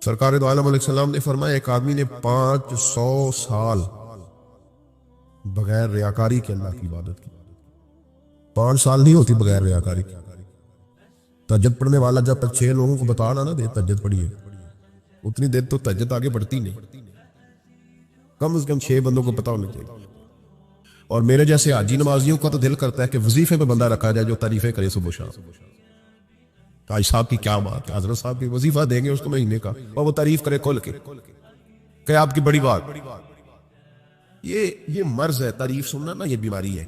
सरकार दो आलम अलैहिस्सलाम ने फरमाया एक आदमी ने 500 साल बगैर रियाकारी के अल्लाह की इबादत की। 5 साल नहीं होती बगैर रियाकारी की। तहज्जुद पढ़ने वाला जब तक 6 लोगों को बता ना दे तहज्जुद पढ़िए, उतनी देर तो तहज्जुद आगे बढ़ती नहीं। कम से कम 6 बंदों को पता होना चाहिए। और मेरे जैसे हाजी नमाजियों का तो दिल करता है कि वजीफे पे बंदा रखा जाए जो तारीफें करे सुबह शाम। आज साहब की क्या बात है, हजरत साहब की वजीफा देंगे उसको महीने का और वो तारीफ करे खोल के, क्या आपकी बड़ी बात। ये मर्ज है, तारीफ सुनना ना ये बीमारी है।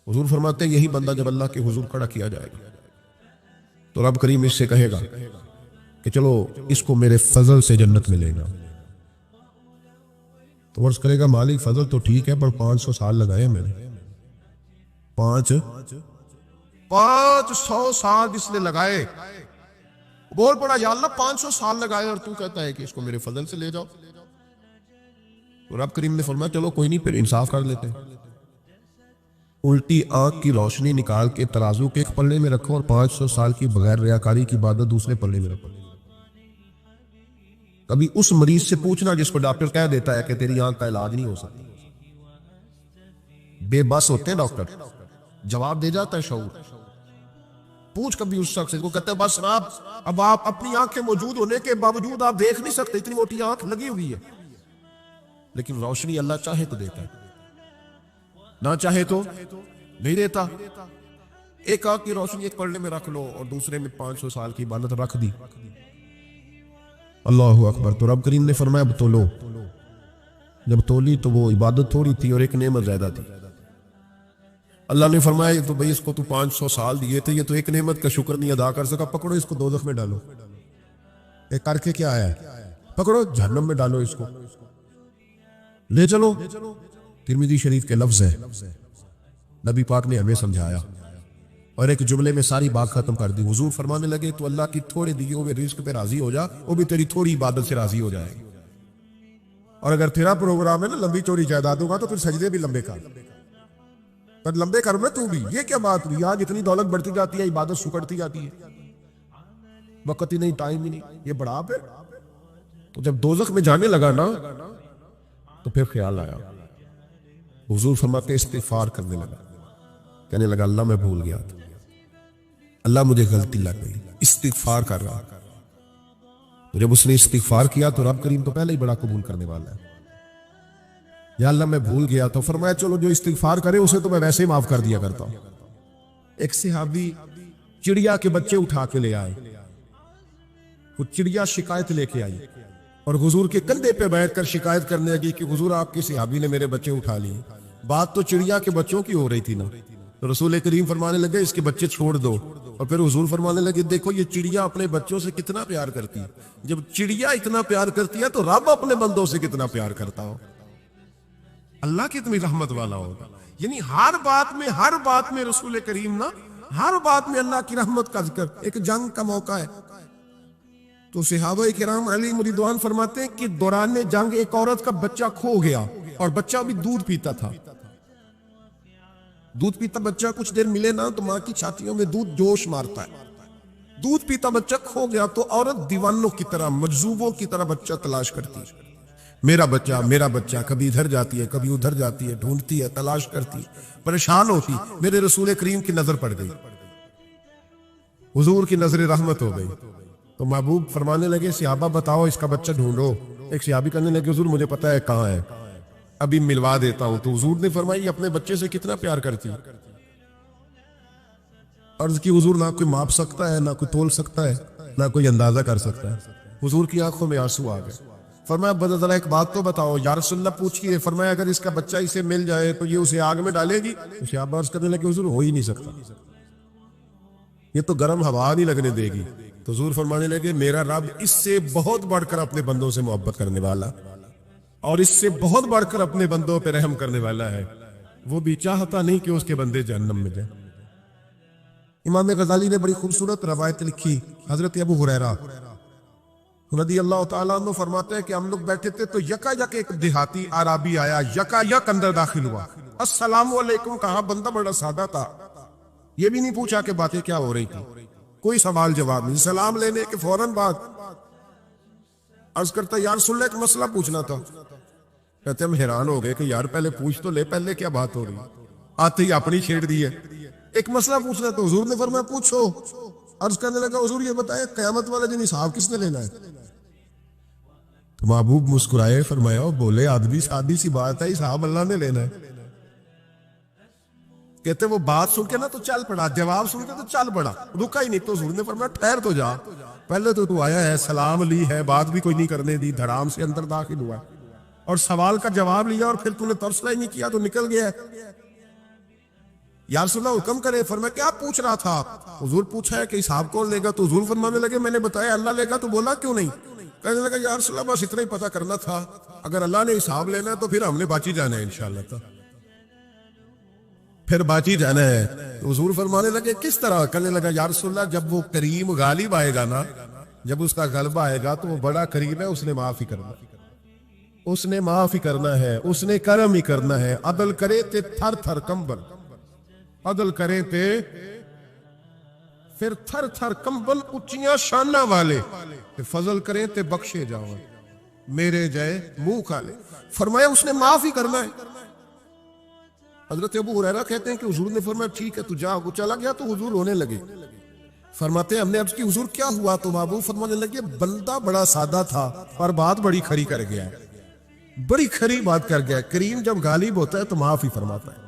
हुजूर फरमाते हैं यही बंदा जब अल्लाह के हुजूर खड़ा किया जाएगा तो रब करीम इससे कहेगा कि चलो इसको मेरे फजल से जन्नत मिलेगा। तो वर्ष करेगा मालिक फजल तो ठीक है पर 500 साल लगाए मैंने। 500 साल जिसने लगाए, बोल पड़ा या अल्लाह 500 साल लगाए और तू कहता है कि इसको मेरे फजल से ले जाओ। तो रब करीम ने फरमाया चलो कोई नहीं फिर इंसाफ कर लेते हैं। उल्टी आंख की रोशनी निकाल के तराजू के एक पल्ले में रखो और 500 साल की बगैर रियाकारी की इबादत दूसरे पल्ले में रखो। कभी उस मरीज से पूछना जिसको डॉक्टर कह देता है कि तेरी आंख का इलाज नहीं हो सकता। बेबस होते हैं डॉक्टर, जवाब दे जाता है शऊर। पूछ कभी उस शख्स को, कहते हैं बस आप अब आप अपनी आंख के मौजूद होने के बावजूद आप देख नहीं सकते, इतनी मोटी आंख लगी हुई है। लेकिन रोशनी अल्लाह चाहे तो देता है, ना चाहे तो नहीं देता। एक आंख की रोशनी एक पल्ले में रख लो और दूसरे में 500 साल की इबादत रख दी। अल्लाहु अकबर। तो रब करीम ने फरमाया अब तोलो। जब तोली तो वो इबादत थोड़ी थी और एक नेमत ज्यादा थी। अल्लाह ने फरमाया तो भाई इसको तू 500 साल दिए थे, ये तो एक नेमत का शुक्र नहीं अदा कर सका, पकड़ो इसको दोज़ख में डालो। एक करके क्या आया है, पकड़ो जहन्नम में डालो, इसको ले चलो। तिरमिज़ी शरीफ के लफ्ज है, नबी पाक ने हमें समझाया और एक जुमले में सारी बात खत्म कर दी। हुजूर फरमाने लगे तो अल्लाह की थोड़े दिए हुए रिस्क पे राजी हो जा, वो भी तेरी थोड़ी इबादत से राजी हो जाएगी। और अगर तेरा प्रोग्राम है ना लंबी चौड़ी जायदादों का तो फिर सजदे भी लंबे कर, पर लंबे कर में तू भी। ये क्या बात हुई, आज इतनी दौलत बढ़ती जाती है, इबादत सुकड़ती जाती है, वक्त ही नहीं, टाइम ही नहीं, ये बड़ा है। तो जब दोज़ख में जाने लगा ना तो फिर ख्याल आया, हुजूर फरमाते इस्तिगफार करने लगा, कहने लगा अल्लाह मैं भूल गया था, अल्लाह मुझे गलती लग गई, इस्तिगफार कर रहा। तो जब उसने इस्तिगफार किया तो रब करीम तो पहले ही बड़ा कबूल करने वाला है। या अल्लाह मैं भूल गया, तो फरमाया चलो जो इस्तिगफार करे उसे तो मैं वैसे ही माफ कर दिया करता हूं। एक सहाबी चिड़िया के बच्चे उठा के ले आए, वो चिड़िया शिकायत लेके आई और हुजूर के कंधे पे बैठकर शिकायत करने लगी कि हुजूर आपके सहाबी ने मेरे बच्चे उठा लिए। बात तो चिड़िया के बच्चों की हो रही थी ना। तो रसूल करीम फरमाने लगे इसके बच्चे छोड़ दो। और फिर हुजूर फरमाने लगे देखो ये चिड़िया अपने बच्चों से कितना प्यार करती है, जब चिड़िया इतना प्यार करती है तो रब अपने बंदों से कितना प्यार करता हो, अल्लाह कितनी रहमत वाला होगा। यानी हर बात में रसूल करीम ना, हर बात में अल्लाह की रहमत का जिक्र। एक जंग का मौका है तो सहाबा किराम अलैहिम रिदवान फरमाते हैं कि दौरान जंग एक औरत का बच्चा खो गया और बच्चा भी दूध पीता था। दूध पीता बच्चा कुछ देर मिले ना तो माँ की छातियों में दूध जोश मारता है। दूध पीता बच्चा खो गया तो औरत दीवानों की तरह, मजजूबों की तरह बच्चा तलाश करती है। मेरा बच्चा, कभी इधर जाती है कभी उधर जाती है, ढूंढती है, तलाश करती है, परेशान होती। मेरे रसूल करीम की नजर पड़ गई, हुजूर की नजर रहमत हो गई। तो महबूब फरमाने लगे सहाबा बताओ इसका बच्चा ढूंढो। एक सहाबी कहने लगे हुजूर मुझे पता है कहाँ है, अभी मिलवा देता हूं। तो हुजूर ने फरमाई अपने बच्चे से कितना प्यार करती है। अर्ज की हुजूर ना कोई माप सकता है, ना कोई तोल सकता है, ना कोई अंदाजा कर सकता है। हुजूर की आंखों में आंसू आ गए। फरमाया बदला एक बात तो बताओ या रसूलल्लाह पूछिए। फरमाया अगर इसका बच्चा इसे मिल जाए तो ये उसे आग में डालेगी। तो सहाबा अर्ज करने लगे हुजूर हो ही नहीं सकता, ये तो गर्म हवा नहीं लगने देगी। तो हुजूर फरमाने लगे मेरा रब इससे बहुत बढ़कर अपने बंदों से मोहब्बत करने वाला और इससे बहुत बढ़कर अपने बंदों पे रहम करने वाला है। वो भी चाहता नहीं कि उसके बंदे जहन्नम में जाए। इमाम गजाली ने बड़ी खूबसूरत रवायत लिखी। हजरत अबू हुरैरा रज़ी अल्लाह तआला अन्हु फरमाते हैं कि हम लोग बैठे थे तो यकायक एक देहाती आराबी आया, यकायक अंदर दाखिल हुआ। अस्सलामु अलैकुम कहा, बंदा बड़ा सादा था, ये भी नहीं पूछा कि बातें क्या हो रही थी, कोई सवाल जवाब नहीं, सलाम लेने के फौरन बाद अर्ज करता यार सुन ले, एक मसला पूछना था। कहते हम हैरान हो गए कि यार पहले पूछ तो ले, पहले क्या बात हो रही, आते ही अपनी छेड़ दी है। एक मसला पूछना तो हुजूर ने फरमाया पूछो। अर्ज करने लगा हुजूर ये बताए कयामत वाले दिन हिसाब किसने लेना है? तो महबूब मुस्कुराए, फरमाया बोले आदमी सादी सी बात है, हिसाब अल्लाह ने लेना है। कहते वो बात सुन के ना तो चल पड़ा, जवाब सुन के तो चल पड़ा, रुका ही नहीं। तो हुजूर ने फरमाया ठहर तो जा, पहले तो तू आया है, सलाम ली है, बात भी कोई नहीं करने दी, धड़ाम से अंदर दाखिल हुआ और सवाल का जवाब लिया और फिर तूने तरसला ही नहीं किया तो निकल गया। यार सुना हुक्म करे। फरमाया क्या पूछ रहा था? हुजूर पूछा है कि हिसाब कौन लेगा? तो हुजूर फरमाने लगे मैंने बताया अल्लाह लेगा। तो बोला क्यों नहीं? कहने लगा यार सुना बस इतना ही पता करना था, अगर अल्लाह ने हिसाब लेना है तो फिर हमने बाची जाना है इंशाअल्लाह, फिर बाची जाना है। तो हुजूर फरमाने लगे किस तरह? कहने लगा यार सुल्ला जब वो करीम गालिब आएगा ना, जब उसका गलबा आएगा तो वो बड़ा करीम है, उसने माफ ही करना, उसने माफ ही करना है, उसने करम ही करना है। अदल करे ते थर थर कंबल, अदल करे ते फिर थर थर कंबल, उच्चियां शाना वाले, फजल करें ते बख्शे जाओ, मेरे जय मुंह खाले। फरमाया उसने माफ ही करना है। हजरत अबू हुरैरा कहते हैं कि हुजूर ने फरमाया ठीक है तू जा। वो चला गया तो हुजूर रोने लगे। फरमाते हमने अर्ज की हुजूर क्या हुआ? तो महबूब फरमाने लगे बंदा बड़ा सादा था पर बात बड़ी खरी कर गया है, बड़ी खरी बात कर गया। करीम जब गालिब होता है तो माफ ही फरमाता है।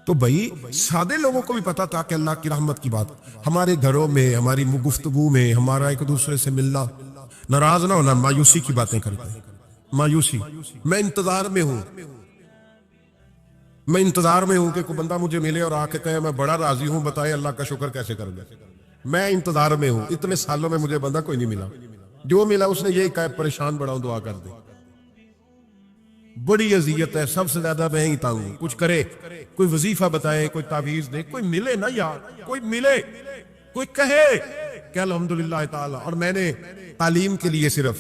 तो भाई सादे लोगों को भी पता था कि अल्लाह की रहमत की बात हमारे घरों में, हमारी गुफ्तगू में, हमारा एक दूसरे से मिलना, नाराज ना होना, मायूसी की बातें करते हैं। मायूसी, मैं इंतजार में हूं, मैं इंतजार में हूं कि कोई बंदा मुझे मिले और आके कहे मैं बड़ा राजी हूं, बताए अल्लाह का शुक्र कैसे कर ले। मैं इंतजार में हूं, इतने सालों में मुझे बंदा कोई नहीं मिला, जो मिला उसने यही कहा परेशान बड़ा हूं, दुआ कर दे। बड़ी अजियत है, सबसे ज्यादा मैं ही ताऊं। कुछ करे, कोई वजीफा बताए, कोई तावीज दे, कोई मिले ना यार, कोई मिले, कोई कहे कि अल्हम्दुलिल्लाह ताला। और मैंने तालीम के लिए सिर्फ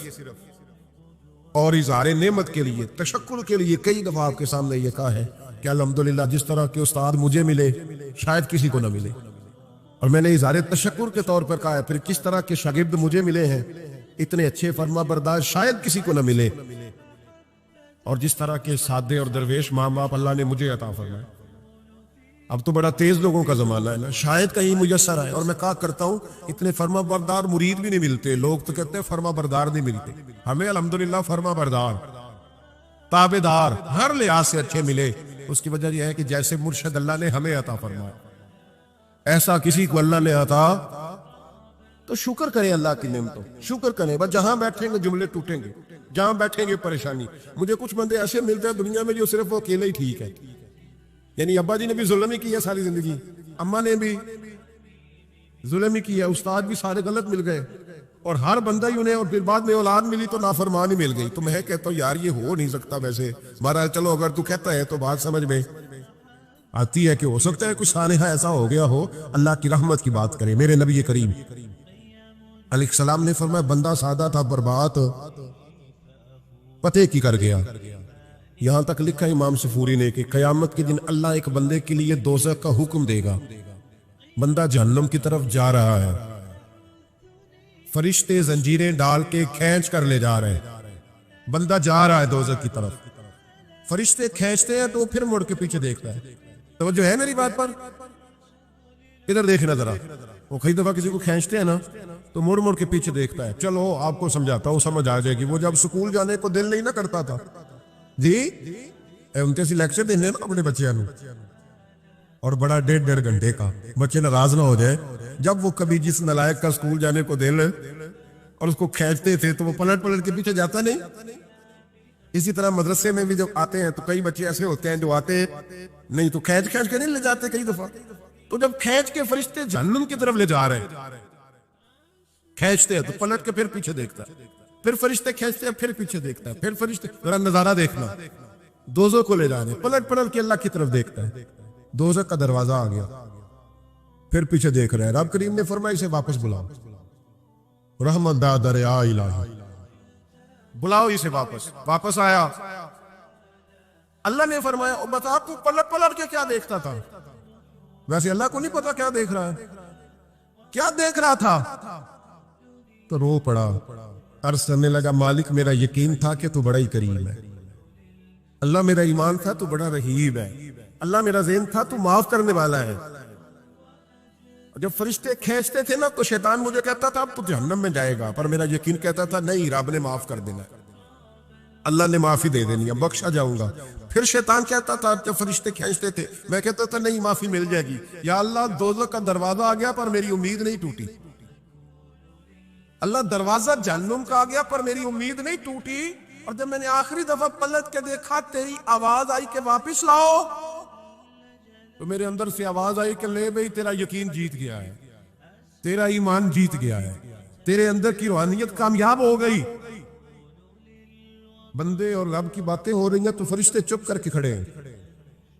और इज़हारे नेमत के लिए, तशक्कुर के लिए कई दफा आपके सामने ये कहा है कि अल्हम्दुलिल्लाह जिस तरह के उस्ताद मुझे मिले शायद किसी को ना मिले, और मैंने इज़हारे तशक्कुर के तौर पर कहा है फिर किस तरह के शागिर्द मुझे मिले हैं इतने अच्छे फरमा बरदार शायद किसी को ना मिले, और जिस तरह के सादे और दरवेश माँ बाप अल्लाह ने मुझे अता फरमाया। अब तो बड़ा तेज लोगों का जमाना है ना, शायद कहीं मुयस्सर आए। और मैं कहा करता हूँ इतने फरमा बरदार मुरीद भी नहीं मिलते। लोग तो कहते हैं फरमा बरदार नहीं मिलते, हमें अल्हम्दुलिल्लाह फरमा बरदार ताबेदार हर लिहाज से अच्छे मिले। उसकी वजह यह है कि जैसे मुर्शद अल्लाह ने हमें अता फरमाया ऐसा किसी को अल्लाह ने अता, तो शुक्र करें अल्लाह की नेमतों, शुक्र करें। बस जहां बैठेंगे जुमले टूटेंगे, जहां बैठेंगे परेशानी। मुझे कुछ बंदे ऐसे मिलते हैं दुनिया में जो सिर्फ वो अकेले ही ठीक है, यानी अब्बा जी ने भी जुल्म ही किया सारी जिंदगी, अम्मा ने भी जुल्म ही किया, उस्ताद भी सारे गलत मिल गए, और हर बंदा ही उन्हें, और फिर बाद में औलाद मिली तो नाफरमान ही मिल गई। तो मैं कहता हूँ यार ये हो नहीं सकता। वैसे महाराज चलो अगर तू कहता है तो बात समझ में आती है कि हो सकता है कुछ सानेहा ऐसा हो गया हो। अल्लाह की रहमत की बात करें। मेरे नबी करीम अलैहिस्सलाम ने फरमाया बंदा सादा था पर बात पते की कर गया। यहां तक लिखा इमाम सफूरी ने कि कयामत के दिन अल्लाह एक बंदे के लिए दोज़ख का हुक्म देगा। बंदा जहन्नम की तरफ जा रहा है, फरिश्ते जंजीरें डाल के खींच कर ले जा रहे हैं, बंदा जा रहा है दोज़ख की तरफ, फरिश्ते खींचते हैं तो फिर मुड़ के पीछे देखता है। तो जो है मेरी बात पर इधर देखना जरा, वो कई दफा किसी को खींचते हैं ना तो मुड़ मुड़ के पीछे देखता है। चलो आपको समझाता हूँ, समझ आ जाएगी। वो जब स्कूल जाने को दिल नहीं ना करता था जी, उनके सी लेक्चर देने ना अपने बच्चों को, और बड़ा 1.5 घंटे का, बच्चे नाराज ना हो जाए। जब वो कभी जिस नलायक का स्कूल जाने को दिल और उसको खींचते थे तो वो पलट पलट के पीछे जाता नहीं। इसी तरह मदरसे में भी जब आते हैं तो कई बच्चे ऐसे होते हैं जो आते नहीं तो खींच खींच के नहीं ले जाते कई दफा। तो जब खींच के फरिश्ते जहन्नुम की तरफ ले जा रहे हैं, खींचते हैं तो पलट के फिर पीछे देखता है, फिर फरिश्ते खींचते हैं फिर पीछे देखता है, फिर फरिश्ते, जरा नजारा देखना, दोज़ख को ले जाने, पलट पलट के अल्लाह की तरफ देखता है। दोज़ख का दरवाजा आ गया, फिर पीछे देख रहे हैं। रब करीम ने फरमाया इसे वापस बुलाओ, रहमत दा दरिया इलाही, बुलाओ इसे वापस। वापस आया, अल्लाह ने फरमाया बता तू पलट पलट के क्या देखता था? वैसे अल्लाह को नहीं पता क्या देख रहा है, क्या देख रहा था? तो रो पड़ा, अर्ज करने लगा, मालिक मेरा यकीन था कि तू बड़ा ही करीम है। अल्लाह मेरा ईमान था तू बड़ा रहीम है। अल्लाह मेरा ज़हन था तू माफ करने वाला है। जब फरिश्ते खींचते थे ना तो शैतान मुझे कहता था अब तू जहन्नम में जाएगा, पर मेरा यकीन कहता था नहीं, रब ने माफ कर देना, अल्लाह ने माफी दे देनी है, बख्शा जाऊंगा। फिर शैतान कहता था, जब फरिश्ते खींचते थे, मैं कहता था नहीं, माफी मिल जाएगी। या अल्लाह दोज़ख का दरवाजा आ गया पर मेरी उम्मीद नहीं टूटी। अल्लाह दरवाजा जहन्नुम का आ गया पर मेरी उम्मीद नहीं टूटी। और जब मैंने आखिरी दफा पलट के देखा, तेरी आवाज आई कि वापिस लाओ, तो मेरे अंदर से आवाज आई कि ले भाई, तेरा यकीन जीत गया है, तेरा ईमान जीत गया है, तेरे अंदर की रूहानियत कामयाब हो गई। बंदे और रब की बातें हो रही हैं तो फरिश्ते चुप करके खड़े हैं।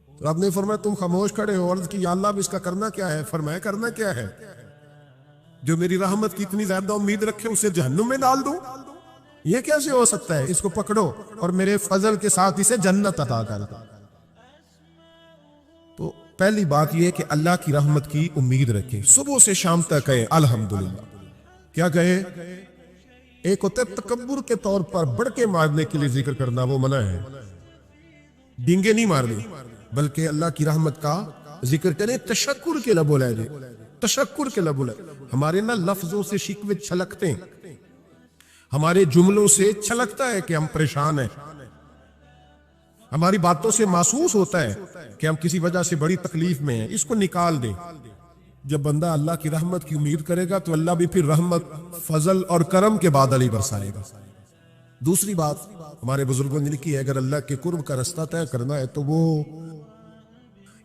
तो रब ने फरमाया तुम खामोश खड़े हो। अर्ज की, या अल्लाह, इसका करना क्या है? फरमाया करना क्या है? जो मेरी रहमत की इतनी ज्यादा उम्मीद रखे उसे जहन्नुम में डाल दूं? ये कैसे हो सकता है? इसको पकड़ो और मेरे फजल के साथ इसे जन्नत अता कर दो। तो पहली बात यह कि अल्लाह की रहमत की उम्मीद रखें, सुबह से शाम तक कहें अल्हम्दुलिल्लाह। क्या कहे? एक होता है तकब्बुर के तौर पर बढ़ के मारने के लिए जिक्र करना, वो मना है। डींगे नहीं मारनी, बल्कि अल्लाह की रहमत का जिक्र करें। तशक्कुर के लबो लहजे, तशक्कुर के लबो लहजे। हमारे ना लफ्जों से शिकवे छलकते हैं, हमारे जुमलों से छलकता है कि हम परेशान हैं, हमारी बातों से महसूस होता है कि हम किसी वजह से बड़ी तकलीफ में हैं। इसको निकाल दें। जब बंदा अल्लाह की रहमत की उम्मीद करेगा तो अल्लाह भी फिर रहमत, फजल और करम के बादल ही बरसाएगा। दूसरी बात हमारे बुजुर्गों ने लिखी है, अगर अल्लाह के कुर्ब का रास्ता तय करना है तो वो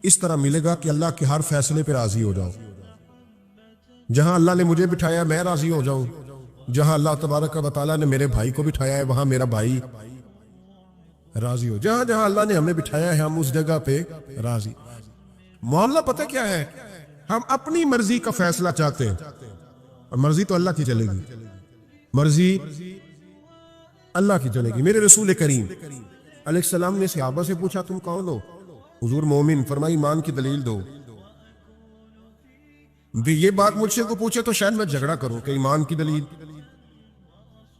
इस तरह मिलेगा कि अल्लाह के हर फैसले पर राजी हो जाओ। जहां अल्लाह ने मुझे बिठाया मैं राजी हो जाऊं, जहां अल्लाह तबारक व तआला ने मेरे भाई को बिठाया है वहां मेरा भाई राजी हो। जहां जहां अल्लाह ने हमें बिठाया है हम उस जगह पे राजी। मामला पता क्या है? हम अपनी मर्जी का फैसला चाहते हैं और मर्जी तो अल्लाह की चलेगी, मर्जी अल्लाह की चलेगी। मेरे रसूल करीम अलैहिस्सलाम ने सहाबा से पूछा तुम कौन हो? हुजूर मोमिन। फरमाई ईमान की दलील दो। भी ये बात मुझसे को पूछे तो शायद मैं झगड़ा करूं कि ईमान की दलील।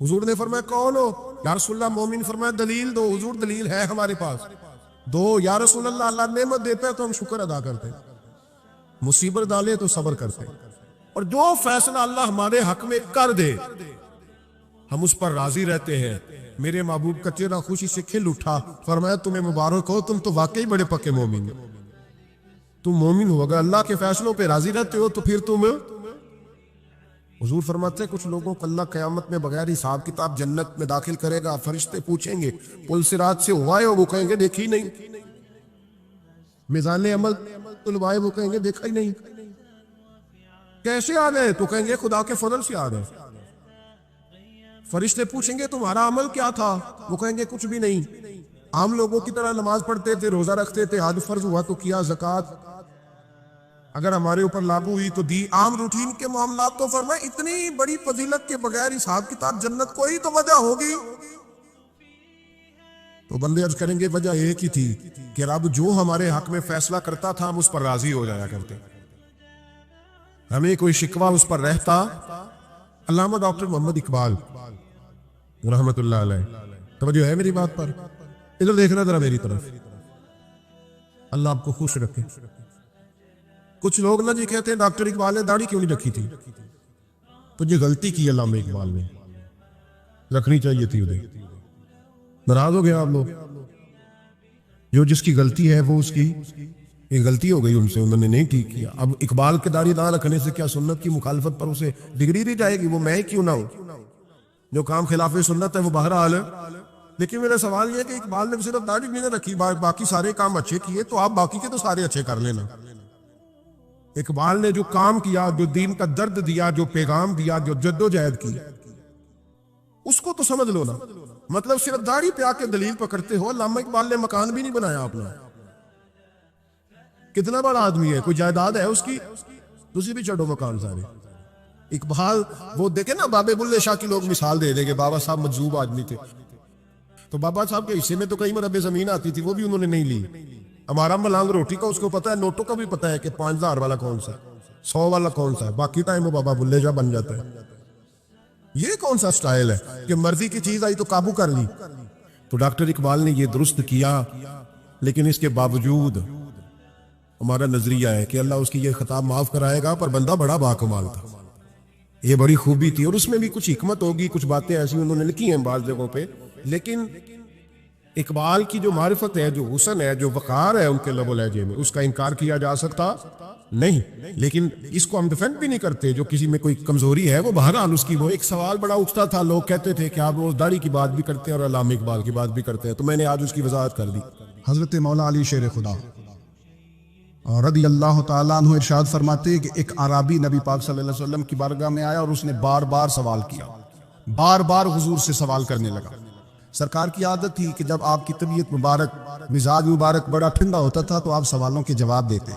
हुजूर ने फरमाया कौन हो? या रसूलल्लाह मोमिन। फरमाया दलील दो। हुजूर दलील है हमारे पास। दो। या रसूलल्लाह, अल्लाह नेमत देता है तो हम शुक्र अदा करते हैं, मुसीबत डाले तो सब्र करते हैं, और जो फैसला अल्लाह हमारे हक में कर दे हम उस पर राजी रहते हैं। मेरे महबूब का चेहरा खुशी से खिल उठा। फरमाया तुम्हें मुबारक हो, तुम तो वाकई बड़े पक्के मोमिन हो। तुम मोमिन हो, अगर अल्लाह के फैसलों पे राजी रहते हो तो फिर तुम। हुजूर फरमाते कुछ लोगों को अल्लाह क़यामत में बगैर हिसाब किताब जन्नत में दाखिल करेगा। फरिश्ते पूछेंगे पुल सिरात से हुआ है? वो कहेंगे देखी नहीं। मिज़ान अमल तुलवाए? वो कहेंगे देखा ही नहीं। कैसे आ गए? तो कहेंगे खुदा के फजल से आ गए। फरिश्ते पूछेंगे तुम्हारा अमल क्या था? वो कहेंगे कुछ भी नहीं, आम लोगों की तरह नमाज पढ़ते थे, रोजा रखते थे, हज फर्ज हुआ तो किया, ज़कात अगर हमारे ऊपर लागू हुई तो दी, आम रूटीन के मामला। तो फरमाया इतनी बड़ी फजीलत के बगैर हिसाब किताब जन्नत कोई तो वजह होगी। तो बंदे अर्ज करेंगे वजह एक ही थी कि रब जो हमारे हक में फैसला करता था हम उस पर राजी हो जाया करते, हमें कोई शिकवा उस पर रहता। अल्लामा डॉक्टर मोहम्मद इकबाल रहमतुल्लाह अलैह, तवज्जो है मेरी बात पर? इधर देखना जरा मेरी तरफ। अल्लाह आपको खुश रखे। कुछ लोग ना जी कहते हैं डॉक्टर इकबाल ने दाढ़ी क्यों नहीं रखी थी? तो ये गलती की अल्लामा इकबाल ने, रखनी चाहिए थी उन्हें। नाराज हो गया आप लोग? जो जिसकी गलती है वो उसकी ये गलती हो गई उनसे, उन्होंने नहीं ठीक किया। अब इकबाल के दाढ़ी ना रखने से क्या सुन्नत की मुखालफत पर उसे डिग्री दी जाएगी? वो मैं क्यों ना हूं? जो काम खिलाफ सुन्नत है वो बहरहाल है। लेकिन मेरा सवाल यह है कि इकबाल ने सिर्फ दाढ़ी नहीं रखी, बाकी सारे काम अच्छे किए, तो आप बाकी के तो सारे अच्छे कर लेना। इकबाल ने जो काम किया, जो दीन का दर्द दिया, जो पैगाम दिया, जो जद्दोजहद की, उसको तो समझ लो ना। मतलब सिर्फ दाढ़ी पे आके दलील पकड़ते हो। अल्लामा इकबाल ने मकान भी नहीं बनाया अपना। कितना बड़ा आदमी है, कोई जायदाद है उसकी? तुझे भी चढ़ो मकान सारे। इकबाल वो देखे ना, बाबे बुल्ले शाह की लोग मिसाल दे देंगे, बाबा साहब मजजूब आदमी थे, तो बाबा साहब के हिस्से में तो कई मरबे जमीन आती थी, वो भी उन्होंने नहीं ली। हमारा मलांग रोटी का उसको पता है, नोटों का भी पता है कि 5000 वाला कौन सा, 100 वाला कौन सा है। बाकी टाइम वो बाबा बुल्ले शाह बन जाता है। ये कौन सा स्टाइल है कि मर्जी की चीज आई तो काबू कर ली। तो डॉक्टर इकबाल ने ये दुरुस्त किया, लेकिन इसके बावजूद हमारा नजरिया है कि अल्लाह उसकी ये खिताब माफ कराएगा, पर बंदा बड़ा बाकमाल था, ये बड़ी खूबी थी। और उसमें भी कुछ हिकमत होगी, कुछ बातें ऐसी उन्होंने लिखी हैं बाज़ जगहों पे। लेकिन इकबाल की जो मारिफत है, जो हुसन है, जो वक़ार है उनके लबो लहजे में, उसका इनकार किया जा सकता नहीं। लेकिन इसको हम डिफेंड भी नहीं करते। जो किसी में कोई कमजोरी है वो बहरहाल उसकी, वो एक सवाल बड़ा उठता था, लोग कहते थे कि आप रोज दाढ़ी की बात भी करते हैं और अल्लामा इकबाल की बात भी करते हैं, तो मैंने आज उसकी वजाहत कर दी। हजरत मौला अली शेर खुदा रदी अल्लाह ताला अन्हु इरशाद फरमाते हैं कि एक आराबी नबी पाक सल्लल्लाहु अलैहि वसल्लम की बारगाह में आया और उसने बार बार सवाल किया, बार बार हुजूर से सवाल करने लगा। सरकार की आदत थी कि जब आपकी तबीयत मुबारक, मिजाज मुबारक बड़ा ठंडा होता था तो आप सवालों के जवाब देते,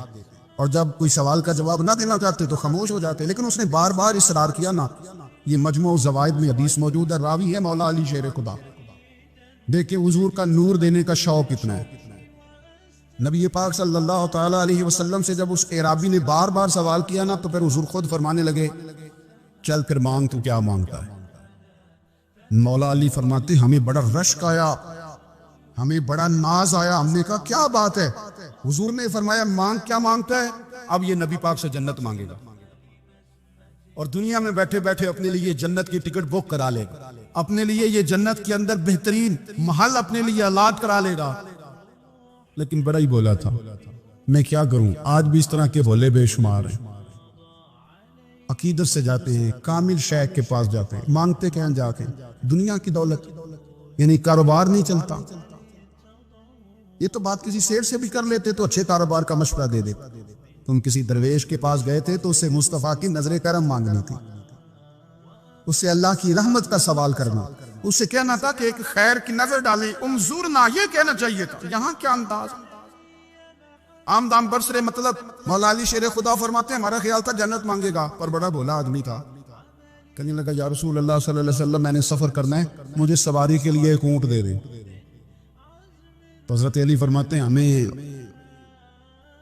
और जब कोई सवाल का जवाब ना देना चाहते तो खामोश हो जाते। लेकिन उसने बार बार इसरार किया ना। ये मजमू ज़वाइद में हदीस मौजूद है, रावी है मौला अली शेर खुदा। देखिए हुजूर का नूर देने का शौक कितना है। नबी पाक सल्लल्लाहु ताला अलैहि वसल्लम से जब उस एराबी ने बार बार सवाल किया ना, तो फिर हुजूर खुद फरमाने लगे, चल फिर मांग, तू क्या मांगता है। मौला अली फरमाते, हमें बड़ा रश्क आया, हमें बड़ा नाज आया। हमने कहा क्या बात है। हुजूर ने फरमाया, मांग, क्या मांगता है। अब ये नबी पाक से जन्नत मांगेगा और दुनिया में बैठे बैठे अपने लिए जन्नत की टिकट बुक करा लेगा, अपने लिए ये जन्नत के अंदर बेहतरीन महल अपने लिए अलाट करा लेगा। लेकिन बड़ा ही बोला था। मैं क्या करूं, आज भी इस तरह के भोले बेशुमार हैं। अकीदत से जाते हैं, कामिल शेख के पास जाते हैं, मांगते क्या जाके दुनिया की दौलत, यानी कारोबार नहीं चलता। ये तो बात किसी शेर से भी कर लेते तो अच्छे कारोबार का मशवरा दे दे। तुम किसी दरवेश के पास गए थे तो उससे मुस्तफा की नजर करम मांगनी थी, उससे अल्लाह की रहमत का सवाल करना, उससे कहना था कि एक खैर की नजर डाले, उमजूर ना, ये कहना चाहिए था। यहाँ क्या अंदाज, आम दाम बरसरे, मतलब मौला अली शेर खुदा फरमाते हैं, हमारा ख्याल था जन्नत मांगेगा, पर बड़ा भोला आदमी था। कहने लगा, या रसूल अल्लाह सल्लल्लाहु अलैहि वसल्लम, मैंने सफर करना है, मुझे सवारी के लिए एक ऊंट दे दे। तो हजरत अली फरमाते हैं, हमें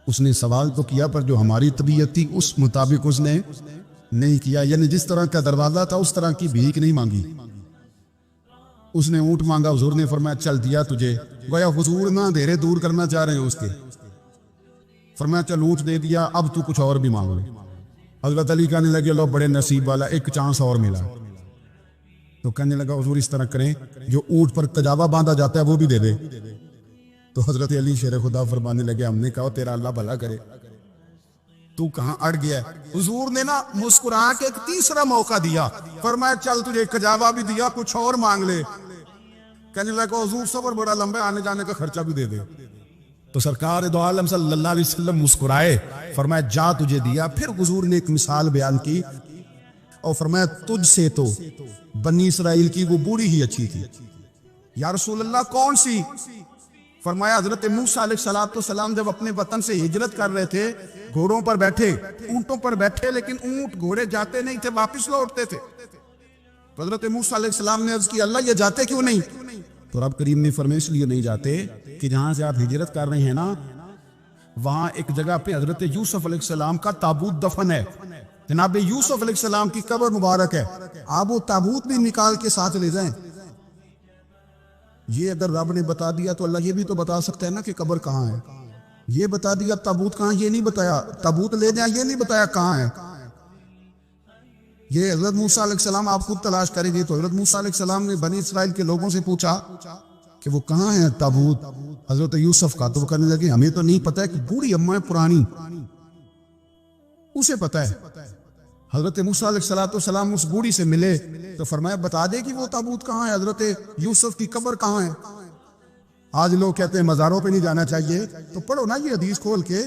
उसने सवाल तो किया, पर जो हमारी तबीयत थी उस मुताबिक उसने नहीं किया। यानी जिस तरह का दरवाजा था उस तरह की भीख नहीं मांगी। उसने ऊंट मांगा, हुजूर ने फरमाया चल दिया तुझे। गोया हुजूर ना धेरे दूर करना चाह रहे हैं उसके। फरमाया चल ऊंट दे दिया, अब तू कुछ और भी मांग ले। हजरत अली कहने लगे, लो बड़े नसीब वाला, एक चांस और मिला। तो कहने लगा, हुजूर इस तरह करें, जो ऊंट पर कजावा बांधा जाता है वो भी दे दे। तो हजरत अली शेर खुदा फरमाने लगे, हमने कहा तेरा अल्लाह भला करे, तू कहां अड़ गया। हुजूर ने ना मुस्कुरा के एक तीसरा मौका दिया, फरमाया चल तुझे कजावा भी दिया, कुछ और मांग ले। कहने लगा, हुजूर सफर बड़ा लंबा, आने जाने का खर्चा भी दे दे। तो सरकार दो आलम सल्लल्लाहु अलैहि वसल्लम मुस्कुराए, फरमाया जा तुझे दिया। फिर हुजूर ने एक मिसाल बयान की और फरमाया, तुझसे तो बनी इसराइल की वो बूढ़ी ही अच्छी थी। या रसूल अल्लाह, कौन सी। फरमाया, हजरत मूसा अलैहिस्सलाम जब अपने वतन से हिजरत कर रहे थे, घोड़ों पर बैठे, ऊंटों पर बैठे, लेकिन ऊंट घोड़े जाते नहीं थे, वापिस लौटते थे। तो हजरत मूसा अलैहिस्सलाम ने अर्ज की, अल्लाह ये जाते क्यों नहीं। तो रब करीम ने फरमाया, इसलिए नहीं जाते कि जहां से आप हिजरत कर रहे हैं ना, वहां एक जगह पे हजरत यूसुफ अलैहिस्सलाम का ताबूत दफन है। जनाब यूसुफ अलैहिस्सलाम की कब्र मुबारक है, आप वो ताबूत भी निकाल के साथ ले जाएं। ये अगर रब ने बता दिया तो अल्लाह ये भी तो बता सकता है ना कि कब्र कहाँ है। ये बता दिया, ताबूत कहाँ, ये नहीं बताया। ताबूत ले जाए, ये नहीं बताया कहाँ है। ये हजरत मूसा अलैहिस्सलाम आप खुद तलाश करेंगे। तो हजरत मूसा अलैहिस्सलाम ने बनी इस्राइल के लोगों से पूछा कि वो कहाँ है ताबूत हजरत यूसुफ का। तो वो कहने लगे, हमें तो नहीं पता है, कि बूढ़ी अम्मा है पुरानी, उसे पता है। हजरत मूसा अलैहिस्सलाम उस बूढ़ी से मिले तो फरमाया, बता दे कि वो ताबूत कहाँ है, हजरत यूसुफ की कब्र कहाँ है। आज लोग कहते हैं मज़ारों पे नहीं जाना चाहिए, तो पढ़ो ना ये हदीस खोल के।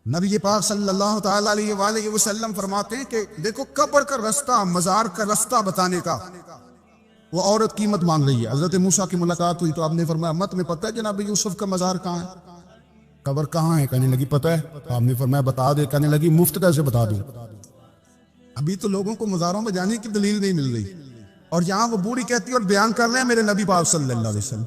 नबी पाक सल्लल्लाहु ताला अलैहि वसल्लम फरमाते हैं कि देखो, कब्र का रास्ता, मज़ार का रास्ता बताने का वो औरत कीमत मांग रही है। हजरत मूसा की मुलाकात हुई तो आपने फरमाया, मत में पता है जनाब यूसुफ का मज़ार कहाँ है, कब्र कहाँ है। कहने लगी, पता है। आपने फरमाया, बता दे। कहने लगी, मुफ्त कैसे बता दूं। अभी तो लोगों को मज़ारों में जाने की दलील नहीं मिल रही, और यहाँ वो बूढ़ी कहती है और बयान कर रहे हैं मेरे नबी पाक सल्लल्लाहु अलैहि वसल्लम।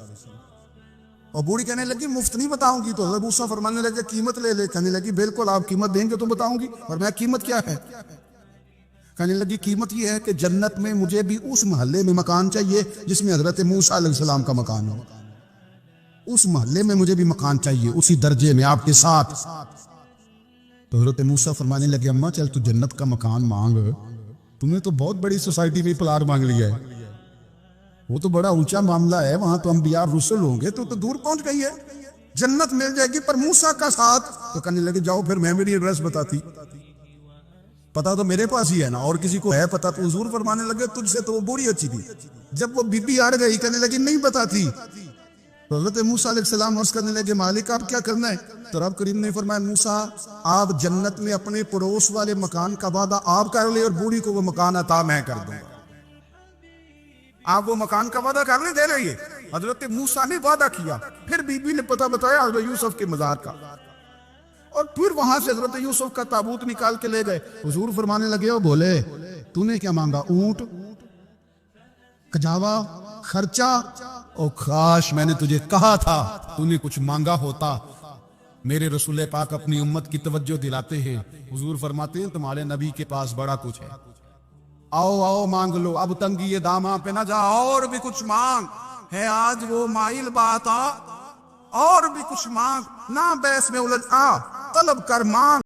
और बूढ़ी कहने लगी, मुफ्त नहीं बताऊंगी। तो हज़रत मूसा फरमाने लगे, कीमत ले ले। कहने लगी, बिल्कुल, आप कीमत देंगे तो बताऊंगी। और मैं कीमत क्या है। कहने लगी कीमत यह है कि जन्नत में मुझे भी उस मोहल्ले में मकान चाहिए जिसमें हजरत मूसा अलैहिस्सलाम का मकान हो। उस मोहल्ले में मुझे भी मकान चाहिए, उसी दर्जे में आपके साथ। तो हजरत मूसा फरमाने लगे अम्मा चल तू जन्नत का मकान मांग, तूने तो बहुत बड़ी सोसाइटी में प्लाट मांग लिया है, वो तो बड़ा ऊंचा मामला है, वहां तो अंबिया रुसल होंगे, तो दूर पहुंच गई है, जन्नत मिल जाएगी पर मूसा का साथ। तो कहने लगे जाओ फिर मैं मेरी एड्रेस बताती, पता तो मेरे पास ही है ना, और किसी को है पता? तो हुजूर फरमाने लगे तुझसे तो वो बुरी अच्छी थी। जब वो बीबी अड़ गई कहने लगी नहीं बताती, तो हज़रत मूसा अलैहिस्सलाम अर्ज़ करने लगे मालिक आप क्या करना है? तो रब करीम ने फरमाया मूसा आप जन्नत में अपने पड़ोस वाले मकान का वादा आप कर ले और बूढ़ी को वो मकान अता मैं कर दूंगा। आप वो मकान का वादा करने दे रही है। हजरत मूसा ने वादा किया, फिर बीबी ने पता बताया हजरत यूसुफ के मजार का, और फिर वहां से हजरत यूसुफ का ताबूत निकाल के ले गए। हुजूर फरमाने लगे ओ बोले तूने क्या मांगा? ऊंट, कजावा, खर्चा? ओ काश मैंने तुझे कहा था तूने कुछ मांगा होता। मेरे रसूल पाक अपनी उम्मत की तवज्जो दिलाते हैं। हुजूर फरमाते हैं तुम्हारे नबी के पास बड़ा कुछ है, आओ आओ मांग लो, अब तंगी ये दामा पे ना जा, और भी कुछ मांग है आज वो माइल बात आ, और भी कुछ मांग, ना बहस में उलझ आ, तलब कर मांग।